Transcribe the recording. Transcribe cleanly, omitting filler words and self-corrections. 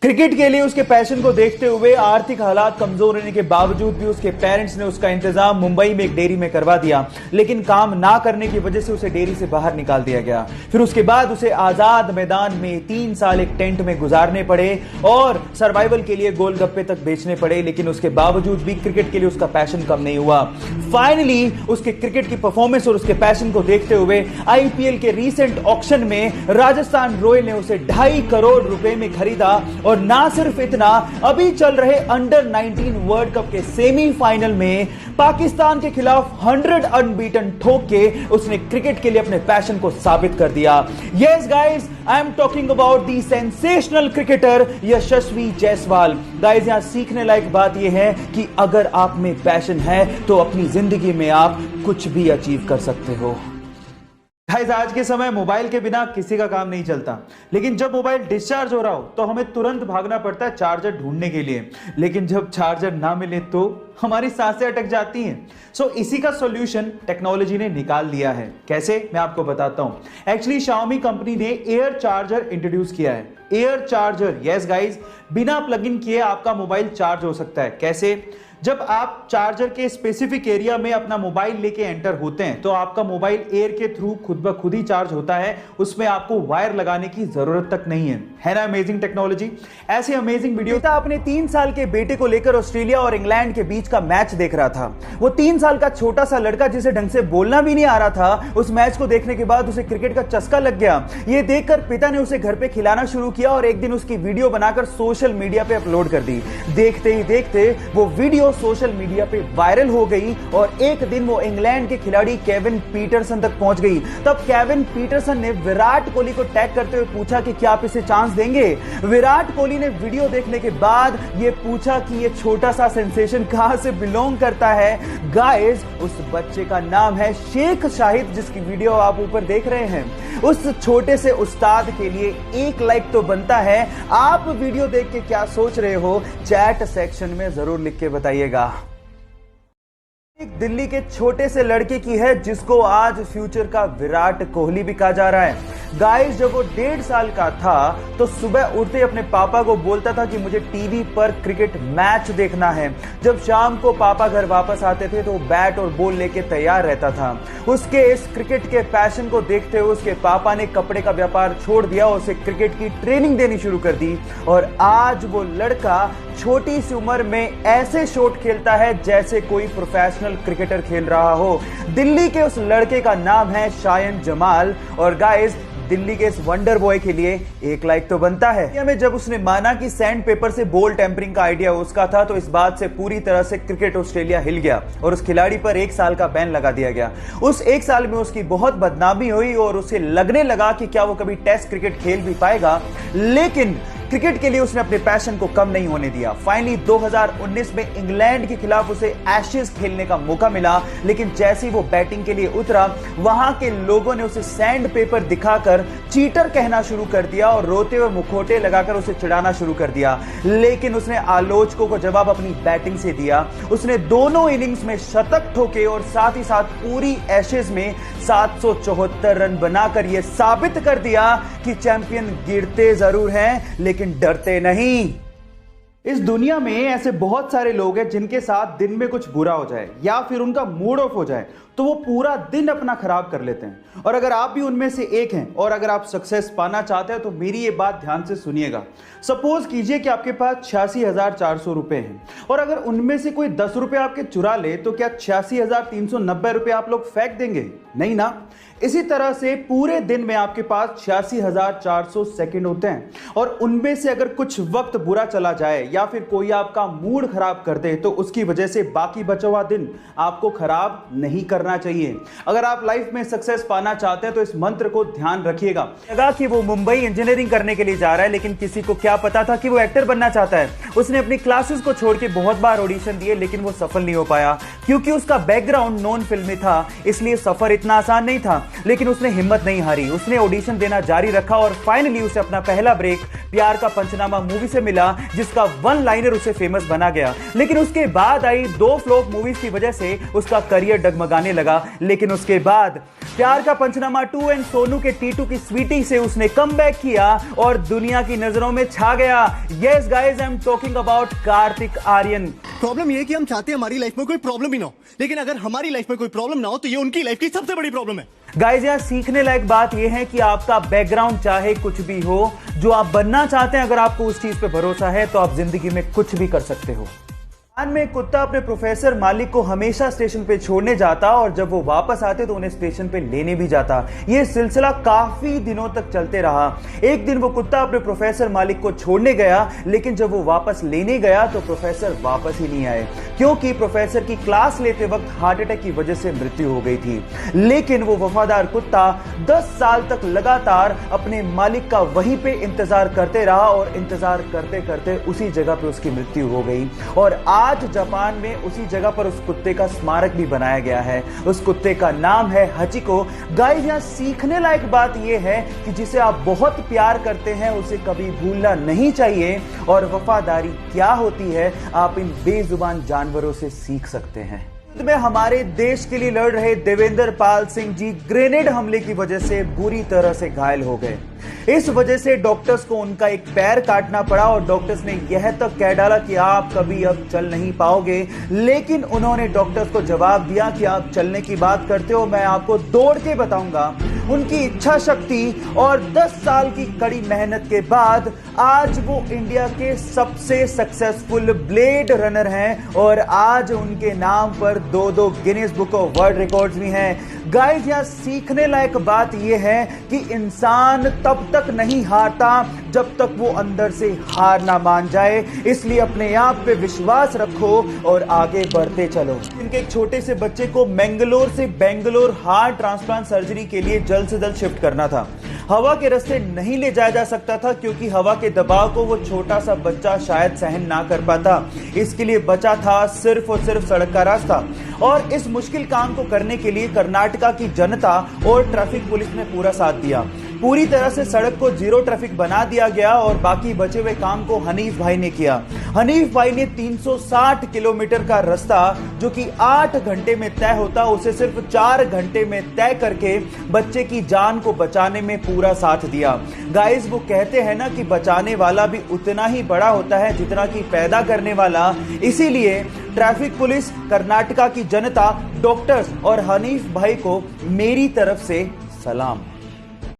Cricket के लिए उसके पैशन को देखते हुए आर्थिक हालात कमजोर होने के बावजूद भी उसके पेरेंट्स ने उसका इंतजाम मुंबई में एक डेयरी में करवा दिया, लेकिन काम ना करने की वजह से उसे डेयरी से बाहर निकाल दिया गया। फिर उसके बाद उसे आजाद मैदान में 3 साल एक टेंट में गुजारने पड़े और सर्वाइवल के लिए गोलगप्पे तक बेचने पड़े, लेकिन उसके बावजूद भी क्रिकेट के लिए उसका पैशन कम नहीं हुआ। फाइनली उसके क्रिकेट की परफॉर्मेंस और उसके पैशन को देखते हुए आईपीएल के रीसेंट ऑक्शन में राजस्थान रॉयल ने उसे 2.5 करोड़ रुपए में खरीदा। और ना सिर्फ इतना, अभी चल रहे अंडर 19 वर्ल्ड कप के सेमीफाइनल में पाकिस्तान के खिलाफ 100 अनबीटन ठोक के उसने क्रिकेट के लिए अपने पैशन को साबित कर दिया। Yes guys, I am talking about the sensational cricketer Yashasvi Jaiswal. Guys, यहां सीखने लायक बात यह है कि अगर आप में पैशन है तो अपनी जिंदगी में आप कुछ भी अचीव कर सकते हो। गाइस, आज के समय मोबाइल के बिना किसी का काम नहीं चलता, लेकिन जब मोबाइल डिस्चार्ज हो रहा हो तो हमें तुरंत भागना पड़ता है चार्जर ढूंढने के लिए, लेकिन जब चार्जर ना मिले तो हमारी सांसें अटक जाती हैं। सो इसी का सॉल्यूशन टेक्नोलॉजी ने निकाल दिया है। कैसे, मैं आपको बताता हूं। एक्चुअली Xiaomi कंपनी ने एयर चार्जर इंट्रोड्यूस किया है। एयर चार्जर, यस गाइस, बिना प्लग इन किए आपका मोबाइल चार्ज हो सकता है। कैसे? जब आप चार्जर के स्पेसिफिक एरिया में अपना मोबाइल लेके एंटर होते हैं तो आपका मोबाइल एयर के थ्रू खुद ब खुद ही चार्ज होता है, उसमें आपको वायर लगाने की जरूरत तक नहीं है ना? Amazing technology. ऐसे अमेजिंग वीडियो था। अपने 3 साल के बेटे को लेकर ऑस्ट्रेलिया और इंग्लैंड के बीच का मैच देख रहा था। वो 3 साल का छोटा सा लड़का जिसे ढंग से बोलना भी नहीं आ रहा था, उस मैच को देखने के बाद उसे क्रिकेट का चस्का लग गया। ये देखकर पिता ने उसे घर पे खिलाना शुरू किया और एक दिन उसकी वीडियो बनाकर सोशल मीडिया पे अपलोड कर दी। देखते ही देखते वो वीडियो सोशल मीडिया पे वायरल हो गई और एक दिन वो इंग्लैंड के खिलाड़ी केविन पीटरसन तक पहुंच गई। तब केविन पीटरसन ने विराट कोहली को टैग करते हुए पूछा कि क्या आप इसे चांस देंगे। विराट कोहली ने वीडियो देखने के बाद ये पूछा कि ये छोटा सा सेंसेशन कहां से बिलोंग करता है। गाइस, उस बच्चे का नाम है शेख शाहिद, जिसकी वीडियो आप ऊपर देख रहे हैं। उस छोटे से उस्ताद के लिए 1 लाइक तो बनता है। आप वीडियो देख के क्या सोच रहे हो, चैट सेक्शन में जरूर लिख के बताइएगा। एक दिल्ली के छोटे से लड़के की है जिसको आज फ्यूचर का विराट कोहली भी कहा जा रहा है। गाइस, जब वो 1.5 साल का था तो सुबह उठते अपने पापा को बोलता था कि मुझे टीवी पर क्रिकेट मैच देखना है। जब शाम को पापा घर वापस आते थे तो वो बैट और बॉल लेके तैयार रहता था। उसके इस क्रिकेट के पैशन को देखते हुए उसके पापा ने कपड़े का व्यापार छोड़ दिया और उसे क्रिकेट की ट्रेनिंग देनी शुरू कर दी और आज वो लड़का छोटी सी उम्र में ऐसे शॉट खेलता है जैसे कोई प्रोफेशनल क्रिकेटर खेल रहा हो। दिल्ली के उस लड़के का नाम है शायन जमाल। और गाइस, दिल्ली के इस वंडर बॉय के लिए 1 लाइक तो बनता है। हमें जब उसने माना कि सैंड पेपर से बॉल टेम्परिंग का आइडिया उसका था तो इस बात से पूरी तरह से क्रिकेट ऑस्ट्रेलिया हिल गया और उस खिलाड़ी पर 1 साल का बैन लगा दिया गया। उस 1 साल में उसकी बहुत बदनामी हुई और उसे लगने लगा कि क्या वो कभी टेस्ट क्रिकेट खेल भी पाएगा, लेकिन क्रिकेट के लिए उसने अपने पैशन को कम नहीं होने दिया। फाइनली 2019 में इंग्लैंड के खिलाफ उसे एशेज खेलने का मौका मिला, लेकिन जैसे ही वो बैटिंग के लिए उतरा वहां के लोगों ने उसे सैंड पेपर दिखाकर चीटर कहना शुरू कर दिया और रोते हुए मुखौटे लगाकर उसे चिढ़ाना शुरू कर दिया। लेकिन उसने आलोचकों को जवाब अपनी बैटिंग से दिया। उसने दोनों इनिंग्स में शतक ठोके और साथ ही साथ पूरी एशेज में 774 रन बनाकर यह साबित कर दिया कि चैंपियन गिरते जरूर हैं लेकिन डरते नहीं। इस दुनिया में ऐसे बहुत सारे लोग हैं जिनके साथ दिन में कुछ बुरा हो जाए या फिर उनका मूड ऑफ हो जाए तो वो पूरा दिन अपना खराब कर लेते हैं। और अगर आप भी उनमें से एक हैं और अगर आप सक्सेस पाना चाहते हैं तो मेरी ये बात ध्यान से सुनिएगा। सपोज कीजिए कि आपके पास 86,400 रुपए हैं और अगर उनमें से कोई 10 रुपए आपके चुरा ले तो क्या 86,390 रुपए आप लोग फेंक देंगे? नहीं ना। इसी तरह से पूरे दिन में आपके पास 86,400 सेकंड होते हैं और उनमें से अगर कुछ वक्त बुरा चला जाए या फिर कोई आपका मूड खराब कर दे तो उसकी वजह से बाकी बचा हुआ दिन आपको खराब नहीं करना चाहिए। अगर आप लाइफ में सक्सेस पाना चाहते हैं तो इस मंत्र को ध्यान रखिएगा। लगा कि वो मुंबई इंजीनियरिंग करने के लिए जा रहा है, लेकिन किसी को क्या पता था कि वो एक्टर बनना चाहता है। उसने अपनी क्लासेस को छोड़ के बहुत बार ऑडिशन दिए लेकिन वो सफल नहीं हो पाया क्योंकि उसका बैकग्राउंड नॉन फिल्मी था, इसलिए सफर इतना आसान नहीं था। लेकिन उसने हिम्मत नहीं हारी, उसने ऑडिशन देना जारी रखा और फाइनली उसे अपना पहला ब्रेक प्यार का पंचनामा मूवी से मिला जिसका 1 लाइनर उसे फेमस बना गया। लेकिन उसके बाद आई 2 फ्लॉप मूवीज की वजह से उसका करियर डगमगाने करने लगा, लेकिन उसके बाद प्यार का पंचनामा 2 एंड सोनू के टीटू की स्वीटी से उसने कमबैक किया और दुनिया की नजरों में छा गया। Yes guys, I am talking about Kartik Aaryan. Problem ये है कि हम चाहते हैं हमारी लाइफ में कोई प्रॉब्लम ही ना हो, लेकिन अगर हमारी लाइफ में कोई प्रॉब्लम ना हो तो ये उनकी लाइफ की सबसे बड़ी प्रॉब्लम है। गाइस, यहाँ सीखने लायक बात यह है कि आपका बैकग्राउंड चाहे कुछ भी हो, जो आप बनना चाहते हैं, अगर आपको उस चीज पे भरोसा है तो आप जिंदगी में कुछ भी कर सकते हो। में एक कुत्ता अपने प्रोफेसर मालिक को हमेशा स्टेशन पे छोड़ने जाता और जब वो वापस आते तो उन्हें स्टेशन पे लेने भी जाता। ये सिलसिला काफी दिनों तक चलते रहा। एक दिन वो कुत्ता अपने प्रोफेसर मालिक को छोड़ने गया, लेकिन जब वो वापस लेने गया तो प्रोफेसर वापस ही नहीं आए, क्योंकि प्रोफेसर की क्लास लेते वक्त हार्ट अटैक की वजह से मृत्यु हो गई थी। लेकिन वो वफादार कुत्ता 10 साल तक लगातार अपने मालिक का वहीं पे इंतजार करते रहा और इंतजार करते करते उसी जगह पे उसकी मृत्यु हो गई। और आज जापान में उसी जगह पर उस कुत्ते का स्मारक भी बनाया गया है। उस कुत्ते का नाम है हचिको। गाइस, यहां सीखने लायक बात यह है कि जिसे आप बहुत प्यार करते हैं उसे कभी भूलना नहीं चाहिए, और वफादारी क्या होती है आप इन बेजुबान जानवरों से सीख सकते हैं। में हमारे देश के लिए लड़ रहे देवेंद्र पाल सिंह जी ग्रेनेड हमले की वजह से बुरी तरह से घायल हो गए। इस वजह से डॉक्टर्स को उनका एक पैर काटना पड़ा और डॉक्टर्स ने यह तक कह डाला कि आप कभी अब चल नहीं पाओगे। लेकिन उन्होंने डॉक्टर्स को जवाब दिया कि आप चलने की बात करते हो, मैं आपको दौड़ के बताऊंगा। उनकी इच्छा शक्ति और 10 साल की कड़ी मेहनत के बाद आज वो इंडिया के सबसे सक्सेसफुल ब्लेड रनर हैं और आज उनके नाम पर 2 Guinness book of world records भी हैं। गाइस, यहां सीखने लायक बात यह है कि इंसान तब तक नहीं हारता जब तक वो अंदर से हार ना मान जाए। इसलिए अपने आप पे विश्वास रखो और आगे बढ़ते चलो। इनके एक छोटे से बच्चे को मैंगलोर से बेंगलोर हार्ट ट्रांसप्लांट सर्जरी के लिए जल्द से जल्द शिफ्ट करना था। हवा के रास्ते नहीं ले जाया जा सकता था क्योंकि हवा के दबाव को वो छोटा सा बच्चा शायद सहन ना कर पाता। इसके लिए बचा था सिर्फ और सिर्फ सड़क का रास्ता। और इस मुश्किल काम को करने के लिए कर्नाटका की जनता और ट्रैफिक पुलिस ने पूरा साथ दिया। पूरी तरह से सड़क को जीरो ट्रैफिक बना दिया गया और बाकी बचे हुए काम को हनीफ भाई ने किया। हनीफ भाई ने 360 किलोमीटर का रास्ता जो कि 8 घंटे में तय होता, उसे सिर्फ 4 घंटे में तय करके बच्चे की जान को बचाने में पूरा साथ दिया। गाइस, वो कहते हैं ना कि बचाने वाला भी उतना ही बड़ा होता है जितना कि पैदा करने वाला। इसीलिए ट्रैफिक पुलिस, कर्नाटका की जनता, डॉक्टर्स और हनीफ भाई को मेरी तरफ से सलाम।